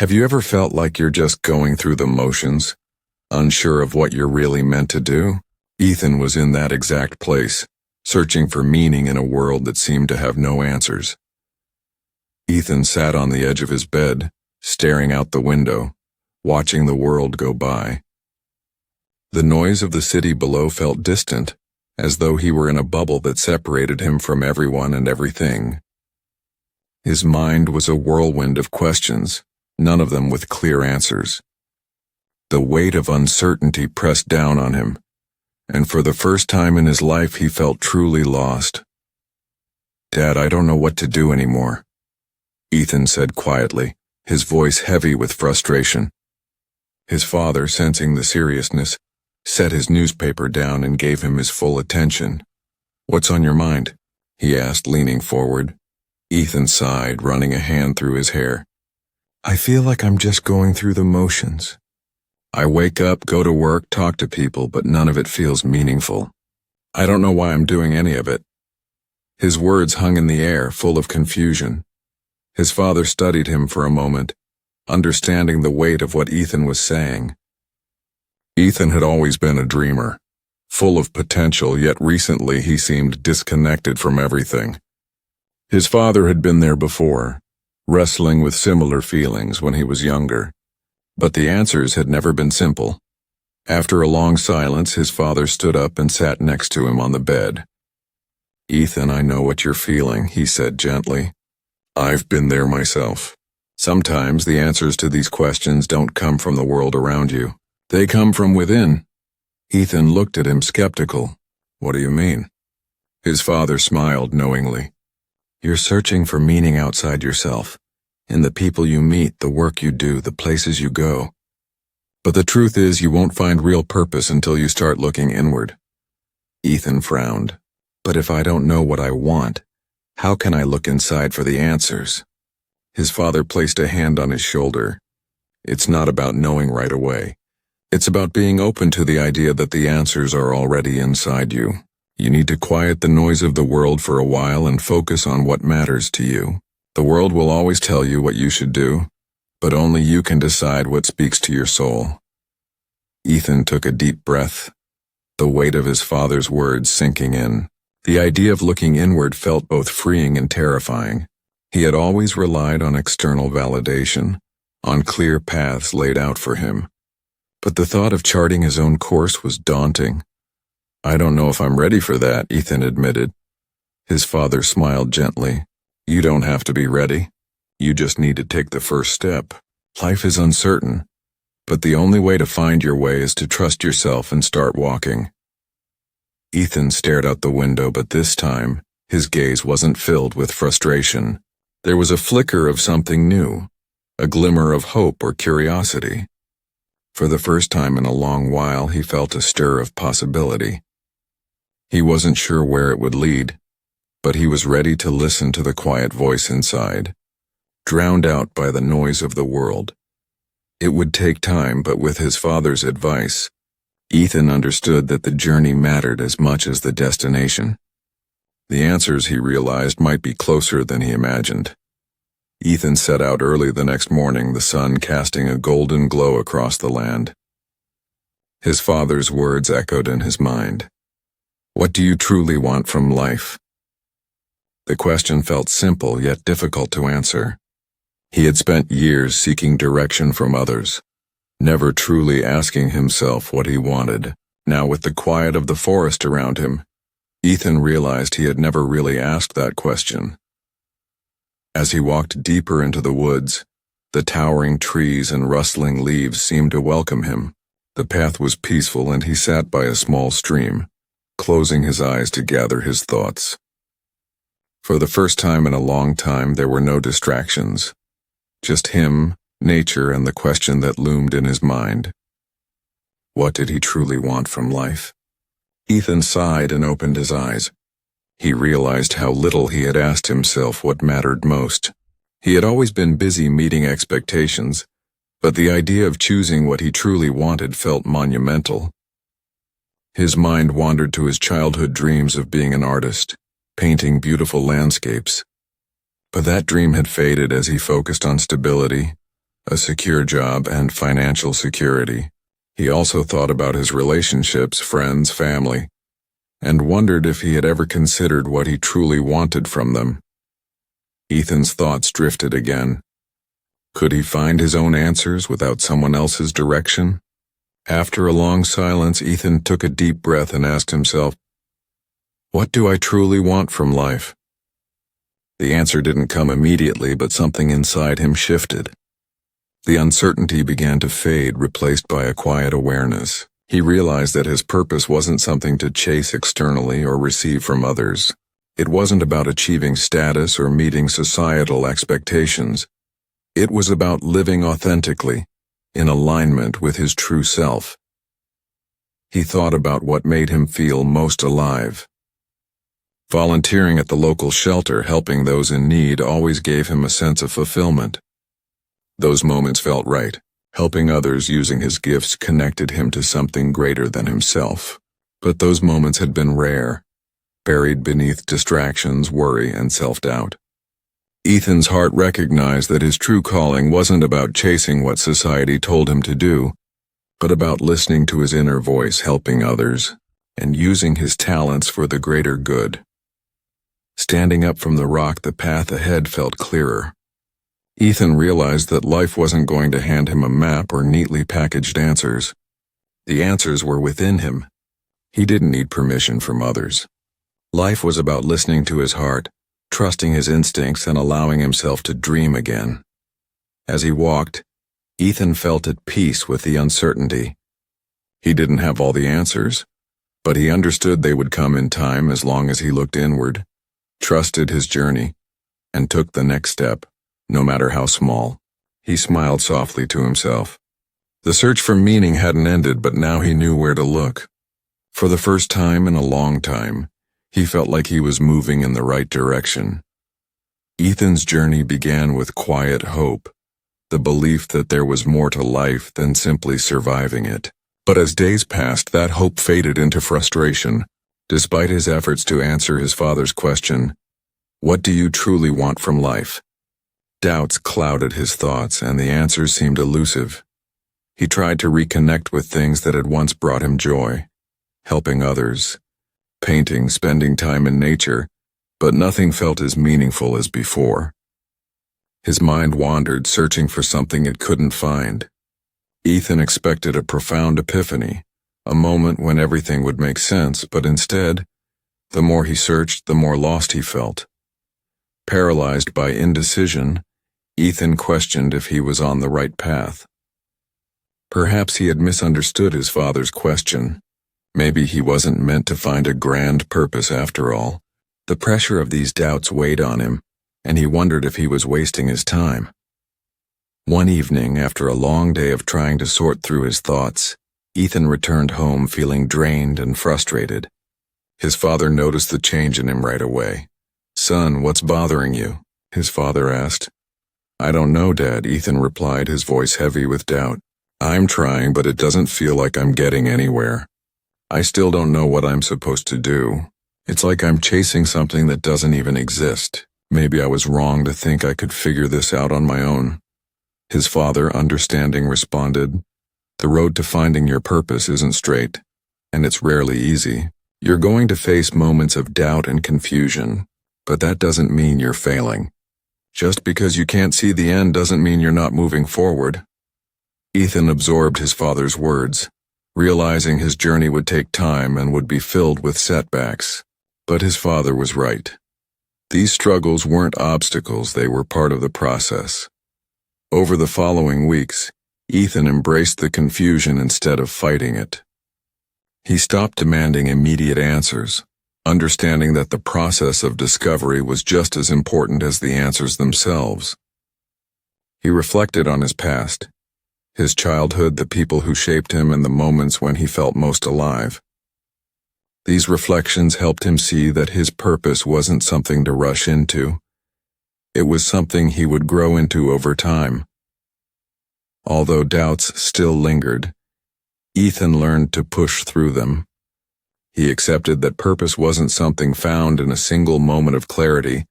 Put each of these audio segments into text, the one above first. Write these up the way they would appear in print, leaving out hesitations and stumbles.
Have you ever felt like you're just going through the motions, unsure of what you're really meant to do? Ethan was in that exact place, searching for meaning in a world that seemed to have no answers. Ethan sat on the edge of his bed, staring out the window, watching the world go by. The noise of the city below felt distant, as though he were in a bubble that separated him from everyone and everything. His mind was a whirlwind of questions, none of them with clear answers. The weight of uncertainty pressed down on him, and for the first time in his life he felt truly lost. "Dad, I don't know what to do anymore," Ethan said quietly, his voice heavy with frustration. His father, sensing the seriousness, set his newspaper down and gave him his full attention. "What's on your mind?" he asked, leaning forward. Ethan sighed, running a hand through his hair. "I feel like I'm just going through the motions. I wake up, go to work, talk to people, but none of it feels meaningful. I don't know why I'm doing any of it." His words hung in the air, full of confusion. His father studied him for a moment, understanding the weight of what Ethan was saying. Ethan had always been a dreamer, full of potential, yet recently he seemed disconnected from everything. His father had been there before, wrestling with similar feelings when he was younger, but the answers had never been simple. After a long silence, his father stood up and sat next to him on the bed. "Ethan, I know what you're feeling," he said gently. "I've been there myself. Sometimes the answers to these questions don't come from the world around you. They come from within." Ethan looked at him skeptical. "What do you mean?" His father smiled knowingly. "You're searching for meaning outside yourself, in the people you meet, the work you do, the places you go. But the truth is you won't find real purpose until you start looking inward." Ethan frowned. "But if I don't know what I want, how can I look inside for the answers?" His father placed a hand on his shoulder. "It's not about knowing right away. It's about being open to the idea that the answers are already inside you. You need to quiet the noise of the world for a while and focus on what matters to you. The world will always tell you what you should do, but only you can decide what speaks to your soul." Ethan took a deep breath, the weight of his father's words sinking in. The idea of looking inward felt both freeing and terrifying. He had always relied on external validation, on clear paths laid out for him. But the thought of charting his own course was daunting. "I don't know if I'm ready for that," Ethan admitted. His father smiled gently. "You don't have to be ready. You just need to take the first step. Life is uncertain, but the only way to find your way is to trust yourself and start walking." Ethan stared out the window, but this time, his gaze wasn't filled with frustration. There was a flicker of something new, a glimmer of hope or curiosity. For the first time in a long while, he felt a stir of possibility. He wasn't sure where it would lead, but he was ready to listen to the quiet voice inside, drowned out by the noise of the world. It would take time, but with his father's advice, Ethan understood that the journey mattered as much as the destination. The answers, he realized, might be closer than he imagined. Ethan set out early the next morning, the sun casting a golden glow across the land. His father's words echoed in his mind. "What do you truly want from life?" The question felt simple yet difficult to answer. He had spent years seeking direction from others, never truly asking himself what he wanted. Now, with the quiet of the forest around him, Ethan realized he had never really asked that question. As he walked deeper into the woods, the towering trees and rustling leaves seemed to welcome him. The path was peaceful and he sat by a small stream, closing his eyes to gather his thoughts. For the first time in a long time, there were no distractions. Just him, nature, and the question that loomed in his mind. What did he truly want from life? Ethan sighed and opened his eyes. He realized how little he had asked himself what mattered most. He had always been busy meeting expectations, but the idea of choosing what he truly wanted felt monumental. His mind wandered to his childhood dreams of being an artist, painting beautiful landscapes. But that dream had faded as he focused on stability, a secure job, and financial security. He also thought about his relationships, friends, family, and wondered if he had ever considered what he truly wanted from them. Ethan's thoughts drifted again. Could he find his own answers without someone else's direction? After a long silence, Ethan took a deep breath and asked himself, "What do I truly want from life?" The answer didn't come immediately, but something inside him shifted. The uncertainty began to fade, replaced by a quiet awareness. He realized that his purpose wasn't something to chase externally or receive from others. It wasn't about achieving status or meeting societal expectations. It was about living authentically, in alignment with his true self. He thought about what made him feel most alive. Volunteering at the local shelter, helping those in need, always gave him a sense of fulfillment. Those moments felt right. Helping others using his gifts connected him to something greater than himself. But those moments had been rare, buried beneath distractions, worry, and self-doubt. Ethan's heart recognized that his true calling wasn't about chasing what society told him to do, but about listening to his inner voice, helping others, and using his talents for the greater good. Standing up from the rock, the path ahead felt clearer. Ethan realized that life wasn't going to hand him a map or neatly packaged answers. The answers were within him. He didn't need permission from others. Life was about listening to his heart, trusting his instincts, and allowing himself to dream again. As he walked, Ethan felt at peace with the uncertainty. He didn't have all the answers, but he understood they would come in time as long as he looked inward, trusted his journey, and took the next step, no matter how small. He smiled softly to himself. The search for meaning hadn't ended, but now he knew where to look. For the first time in a long time, he felt like he was moving in the right direction. Ethan's journey began with quiet hope, the belief that there was more to life than simply surviving it. But as days passed, that hope faded into frustration. Despite his efforts to answer his father's question, "What do you truly want from life?" Doubts clouded his thoughts, and the answers seemed elusive. He tried to reconnect with things that had once brought him joy, helping others, painting, spending time in nature, but nothing felt as meaningful as before. His mind wandered, searching for something it couldn't find. Ethan expected a profound epiphany, a moment when everything would make sense, but instead, the more he searched, the more lost he felt. Paralyzed by indecision, Ethan questioned if he was on the right path. Perhaps he had misunderstood his father's question. Maybe he wasn't meant to find a grand purpose after all. The pressure of these doubts weighed on him, and he wondered if he was wasting his time. One evening, after a long day of trying to sort through his thoughts, Ethan returned home feeling drained and frustrated. His father noticed the change in him right away. "Son, what's bothering you?" his father asked. "I don't know, Dad," Ethan replied, his voice heavy with doubt. "I'm trying, but it doesn't feel like I'm getting anywhere. I still don't know what I'm supposed to do. It's like I'm chasing something that doesn't even exist. Maybe I was wrong to think I could figure this out on my own." His father, understanding, responded, "The road to finding your purpose isn't straight, and it's rarely easy. You're going to face moments of doubt and confusion, but that doesn't mean you're failing. Just because you can't see the end doesn't mean you're not moving forward." Ethan absorbed his father's words, realizing his journey would take time and would be filled with setbacks. But his father was right. These struggles weren't obstacles, they were part of the process. Over the following weeks, Ethan embraced the confusion instead of fighting it. He stopped demanding immediate answers, understanding that the process of discovery was just as important as the answers themselves. He reflected on his past, his childhood, the people who shaped him, and the moments when he felt most alive. These reflections helped him see that his purpose wasn't something to rush into. It was something he would grow into over time. Although doubts still lingered, Ethan learned to push through them. He accepted that purpose wasn't something found in a single moment of clarity,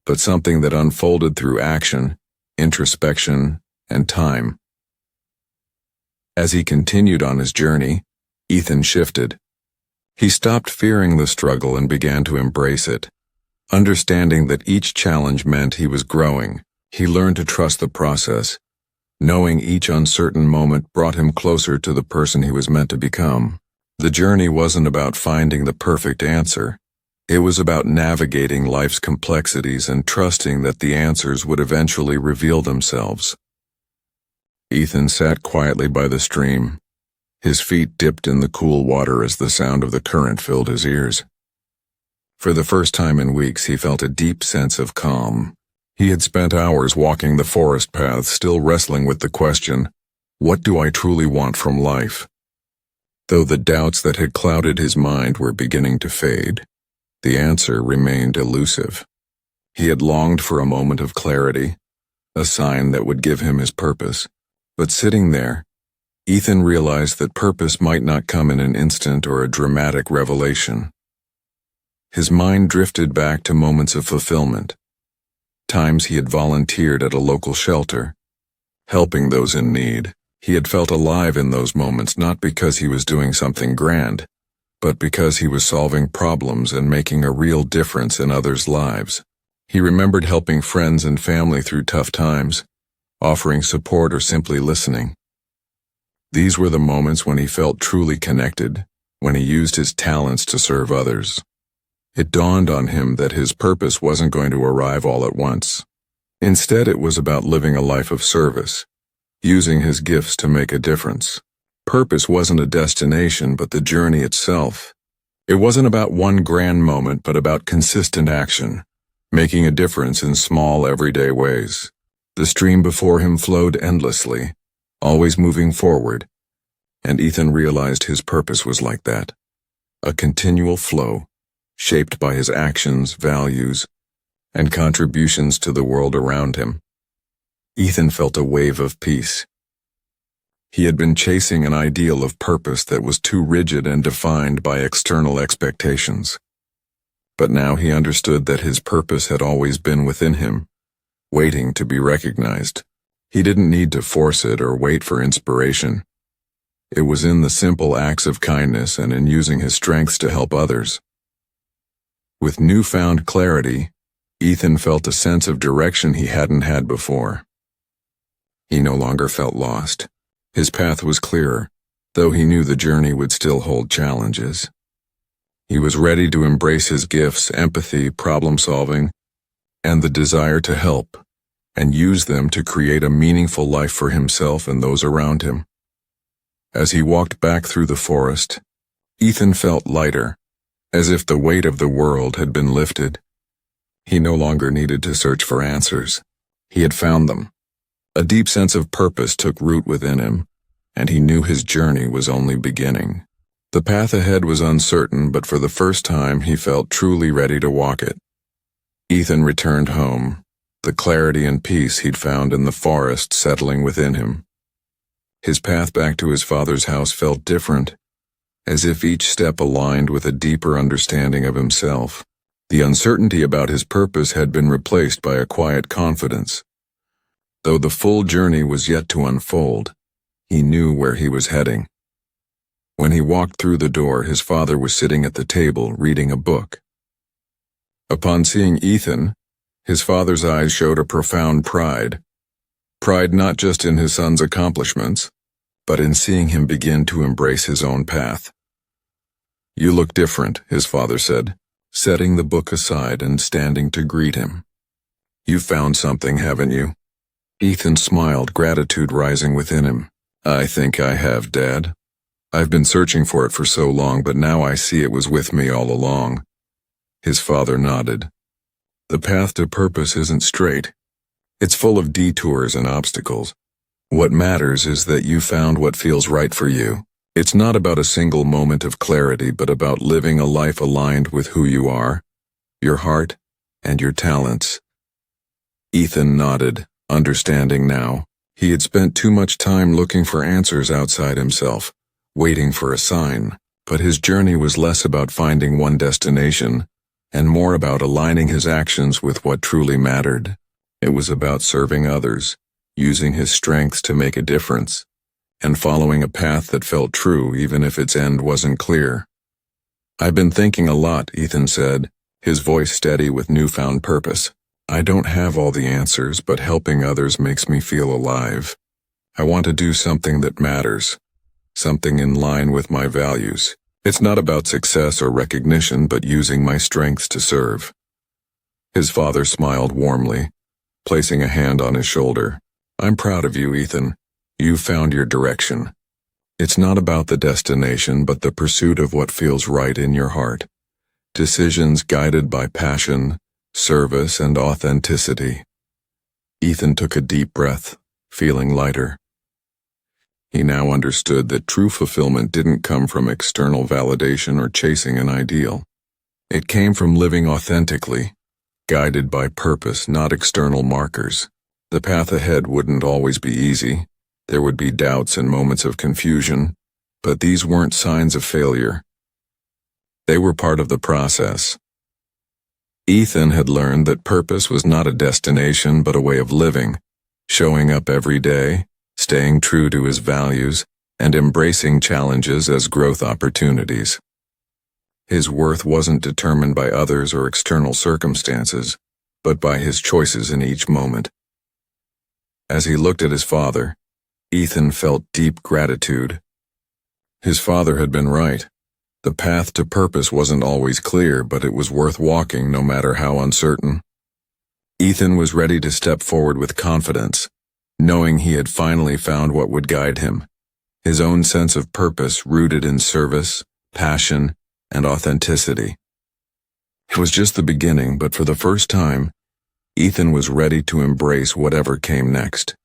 but something that unfolded through action, introspection, and time. As he continued on his journey, Ethan shifted. He stopped fearing the struggle and began to embrace it. Understanding that each challenge meant he was growing, he learned to trust the process, knowing each uncertain moment brought him closer to the person he was meant to become. The journey wasn't about finding the perfect answer. It was about navigating life's complexities and trusting that the answers would eventually reveal themselves. Ethan sat quietly by the stream. His feet dipped in the cool water as the sound of the current filled his ears. For the first time in weeks, he felt a deep sense of calm. He had spent hours walking the forest paths, still wrestling with the question, what do I truly want from life? Though the doubts that had clouded his mind were beginning to fade, the answer remained elusive. He had longed for a moment of clarity, a sign that would give him his purpose. But sitting there, Ethan realized that purpose might not come in an instant or a dramatic revelation. His mind drifted back to moments of fulfillment, times he had volunteered at a local shelter, helping those in need. He had felt alive in those moments not because he was doing something grand, but because he was solving problems and making a real difference in others' lives. He remembered helping friends and family through tough times, offering support or simply listening. These were the moments when he felt truly connected, when he used his talents to serve others. It dawned on him that his purpose wasn't going to arrive all at once. Instead, it was about living a life of service, using his gifts to make a difference. Purpose wasn't a destination, but the journey itself. It wasn't about one grand moment, but about consistent action, making a difference in small, everyday ways. The stream before him flowed endlessly, always moving forward, and Ethan realized his purpose was like that. A continual flow, shaped by his actions, values, and contributions to the world around him. Ethan felt a wave of peace. He had been chasing an ideal of purpose that was too rigid and defined by external expectations. But now he understood that his purpose had always been within him, waiting to be recognized. He didn't need to force it or wait for inspiration. It was in the simple acts of kindness and in using his strengths to help others. With newfound clarity, Ethan felt a sense of direction he hadn't had before. He no longer felt lost. His path was clearer, though he knew the journey would still hold challenges. He was ready to embrace his gifts, empathy, problem-solving, and the desire to help, and use them to create a meaningful life for himself and those around him. As he walked back through the forest, Ethan felt lighter, as if the weight of the world had been lifted. He no longer needed to search for answers. He had found them. A deep sense of purpose took root within him, and he knew his journey was only beginning. The path ahead was uncertain, but for the first time he felt truly ready to walk it. Ethan returned home, the clarity and peace he'd found in the forest settling within him. His path back to his father's house felt different, as if each step aligned with a deeper understanding of himself. The uncertainty about his purpose had been replaced by a quiet confidence. Though the full journey was yet to unfold, he knew where he was heading. When he walked through the door, his father was sitting at the table reading a book. Upon seeing Ethan, his father's eyes showed a profound pride. Pride not just in his son's accomplishments, but in seeing him begin to embrace his own path. "You look different," his father said, setting the book aside and standing to greet him. "You've found something, haven't you?" Ethan smiled, gratitude rising within him. "I think I have, Dad. I've been searching for it for so long, but now I see it was with me all along." His father nodded. "The path to purpose isn't straight. It's full of detours and obstacles. What matters is that you found what feels right for you. It's not about a single moment of clarity, but about living a life aligned with who you are, your heart, and your talents." Ethan nodded, understanding now. He had spent too much time looking for answers outside himself, waiting for a sign, but his journey was less about finding one destination, and more about aligning his actions with what truly mattered. It was about serving others, using his strengths to make a difference, and following a path that felt true even if its end wasn't clear. "I've been thinking a lot," Ethan said, his voice steady with newfound purpose. "I don't have all the answers, but helping others makes me feel alive. I want to do something that matters, something in line with my values. It's not about success or recognition, but using my strengths to serve." His father smiled warmly, placing a hand on his shoulder. "I'm proud of you, Ethan. You've found your direction. It's not about the destination, but the pursuit of what feels right in your heart. Decisions guided by passion, service, and authenticity." Ethan took a deep breath, feeling lighter. He now understood that true fulfillment didn't come from external validation or chasing an ideal. It came from living authentically, guided by purpose, not external markers. The path ahead wouldn't always be easy. There would be doubts and moments of confusion, but these weren't signs of failure. They were part of the process. Ethan had learned that purpose was not a destination but a way of living, showing up every day, staying true to his values, and embracing challenges as growth opportunities. His worth wasn't determined by others or external circumstances, but by his choices in each moment. As he looked at his father, Ethan felt deep gratitude. His father had been right. The path to purpose wasn't always clear, but it was worth walking no matter how uncertain. Ethan was ready to step forward with confidence, knowing he had finally found what would guide him, his own sense of purpose rooted in service, passion, and authenticity. It was just the beginning, but for the first time, Ethan was ready to embrace whatever came next.